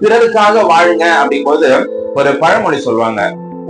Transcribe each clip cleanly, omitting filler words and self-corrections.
பிறருக்காக வாழுங்க அப்படிங்கும்போது ஒரு பழமொழி சொல்லுவாங்க,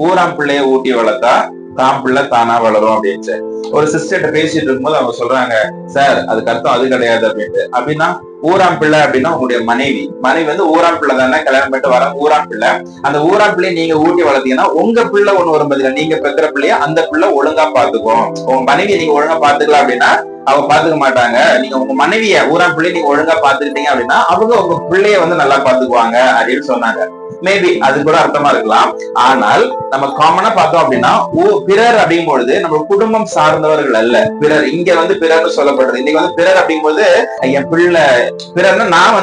ஊராம் பிள்ளைய ஊட்டி வளர்த்தா தான் பிள்ளை தானா வளரும் அப்படின்ட்டு. ஒரு சிஸ்டர்கிட்ட பேசிட்டு இருக்கும்போது அவங்க சொல்றாங்க, சார் அதுக்கு அர்த்தம் அது கிடையாது அப்படின்ட்டு. அப்படின்னா ஊராம் பிள்ளை அப்படின்னா உங்களுடைய மனைவி வந்து ஊராம் பிள்ளை தானே, கல்யாணம் பண்ணிட்டு வர ஊராம் பிள்ளை. அந்த ஊராம் பிள்ளைய நீங்க ஊட்டி வளர்த்தீங்கன்னா உங்க பிள்ளை ஒண்ணு வரும் பதில, நீங்க பெக்கிற பிள்ளைய அந்த பிள்ளை ஒழுங்கா பாத்துக்கும். உங்க மனைவியை நீங்க ஒழுங்கா பாத்துக்கலாம் அப்படின்னா அவங்க பாத்துக்க மாட்டாங்க. நீங்க உங்க மனைவிய ஊராம் பிள்ளைய நீங்க ஒழுங்கா பாத்துக்கிட்டீங்க அப்படின்னா அவங்க உங்க பிள்ளைய வந்து நல்லா பாத்துக்குவாங்க அப்படின்னு சொன்னாங்க. மேபி அது கூட அர்த்தமா இருக்கலாம். ஆனால் நம்ம காமனா பார்த்தோம் அப்படின்னா பிறர் அப்படிங்கும் பொழுது நம்ம குடும்பம் சார்ந்தவர்கள் அல்ல. பிறர் இங்க வந்து பிறர்னு சொல்லப்படுறது. இன்னைக்கு வந்து பிறர் அப்படிங்கும்போது என் பிள்ளை பிறர்னா நான்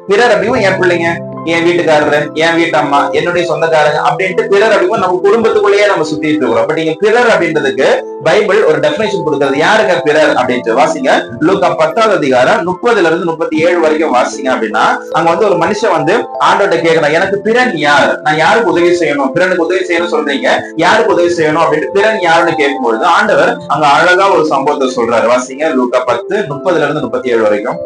பிறர் அப்படிங்கும் என் பிள்ளைங்க, என் வீட்டுக்காரரு, என் வீட்டு அம்மா, என்னுடைய சொந்தக்காரங்க அப்படின்ட்டு பிறர் அப்படிங்கும்போது நம்ம குடும்பத்துக்குள்ளேயே நம்ம சுத்திட்டு இருக்கிறோம். பட் இங்க பிறர் அப்படின்றதுக்கு பைபிள் ஒரு டெபினேஷன் கொடுக்கிறது. யாருங்க பிறர் அப்படின்ட்டு வாசிங்க. லூக்கா 10வது அதிகாரம் 30-37 வரைக்கும் வாசிங்க. அப்படின்னா அங்க வந்து ஒரு மனுஷன் வந்து ஆண்டவர்கிட்ட கேட்கிறான், எனக்கு பிறன் யார், நான் யாருக்கு உதவி செய்யணும், பிறனுக்கு உதவி செய்யணும் சொல்றீங்க, யாருக்கு உதவி செய்யணும் அப்படின்ட்டு பிறன் யாருன்னு கேட்கும்பொழுது ஆண்டவர் அங்க அழகா ஒரு சம்பவத்தை சொல்றாரு. வாசிங்க லூக்கா 10:30-37 வரைக்கும்.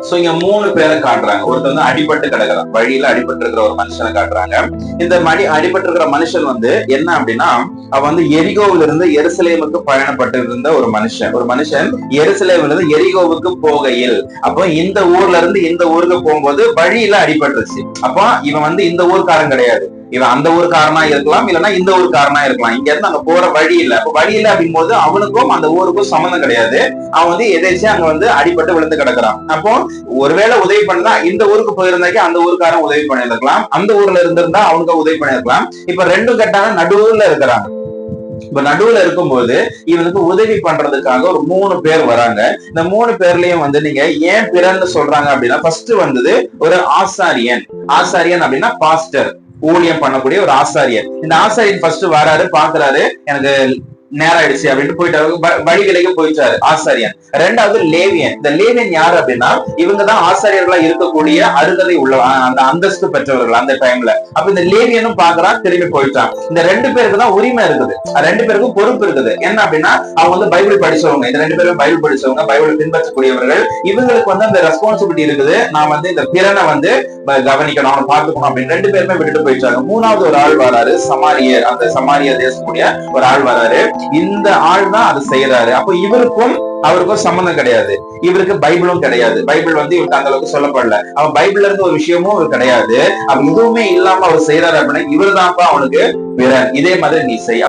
சோ இங்க 3 பேரை காட்டுறாங்க. ஒருத்தர் வந்து அடிபட்டு கிடக்குறான், வழியில அடிபட்டு இருக்கிற ஒரு மனுஷனை காட்டுறாங்க. இந்த அடிபட்டு இருக்கிற மனுஷன் வந்து என்ன அப்படின்னா, அவன் வந்து எரிகோவில இருந்து எருசலேமுக்கு பயணப்பட்டு இருந்த ஒரு மனுஷன் எருசலேம்ல இருந்து எரிகோவுக்கு போகையில், அப்போ இந்த ஊர்ல இருந்து இந்த ஊருக்கு போகும்போது வழியில அடிபட்டுருச்சு. அப்போ இவன் வந்து இந்த ஊர்க்காரன் கிடையாது, இவன் அந்த ஊருக்காரனா இருக்கலாம், இல்லைன்னா இந்த ஊருக்காரனா இருக்கலாம். இங்க இருந்து அங்க போற வழி இல்ல. அப்ப வழி இல்ல அப்படிங்கும் போது அவனுக்கும் அந்த ஊருக்கும் சம்மந்தம் கிடையாது. அவன் வந்து எதாச்சும் அங்க வந்து அடிபட்டு விழுந்து கிடக்குறான். அப்போ ஒருவேளை உதவி பண்ணா இந்த ஊருக்கு போயிருந்தாக்கி அந்த ஊருக்காரன் உதவி பண்ணிருக்கலாம், அந்த ஊர்ல இருந்திருந்தா அவனுக்கு உதவி பண்ணிருக்கலாம். இப்ப ரெண்டும் கட்டான நடுவுல இருக்கிறாங்க. இப்ப நடுவுல இருக்கும்போது இவனுக்கு உதவி பண்றதுக்காக ஒரு 3 பேர் வராங்க. இந்த 3 பேர்லயும் வந்து நீங்க ஏன் பிறன்னு சொல்றாங்க அப்படின்னா, ஃபர்ஸ்ட் வந்தது ஒரு ஆசாரியன் அப்படின்னா பாஸ்டர், ஊழியம் பண்ணக்கூடிய ஒரு ஆசாரியர். இந்த ஆசாரியன் ஃபர்ஸ்ட் வராரு, பாக்குறாரு, எனக்கு நேரம் ஆயிடுச்சு அப்படின்ட்டு போயிட்டாரு, வழி விலைக்கு போயிட்டாரு ஆசாரியன். ரெண்டாவது லேவியன். இந்த லேவியன் யாரு அப்படின்னா, இவங்கதான் ஆசாரியர்களா இருக்கக்கூடிய அருகதை உள்ள அந்த அந்தஸ்து பெற்றவர்கள் அந்த டைம்ல. அப்ப இந்த லேவியனும் பாக்குறான், திரும்பி போயிட்டான். இந்த 2 பேருக்கு தான் உரிமை இருக்குது, 2 பேருக்கும் பொறுப்பு இருக்குது. என்ன அப்படின்னா அவங்க வந்து பைபிள் படிச்சவங்க, இந்த 2 பேரும் பைபிள் படிச்சவங்க, பைபிள் பின்பற்றக்கூடியவர்கள். இவங்களுக்கு வந்து அந்த ரெஸ்பான்சிபிலிட்டி இருக்குது, நான் வந்து இந்த பிறனை வந்து கவனிக்கணும், அவனை பார்த்துக்கணும் அப்படின்னு 2 பேருமே விட்டுட்டு போயிட்டாங்க. 3வது ஒரு ஆள் வராரு, சமாரியர், அந்த சமாரியா தேசக்கூடிய ஒரு ஆள் வராரு. இந்த ஆள் தான் அதை செய்யறாரு. அப்போ இவருக்கும் அவருக்கும் சம்பந்தம் கிடையாது, இவருக்கு பைபிளும் கிடையாது, பைபிள் வந்து இவருக்கு அந்த அளவுக்கு சொல்லப்படல, அவன் பைபிள்ல இருந்து ஒரு விஷயமும் அவர் கிடையாது. அப்ப எதுவுமே இல்லாம அவர் செய்யறாரு அப்படின்னா இவர் தான்ப்பா அவனுக்கு பிறன். இதே மாதிரி நீ செய்.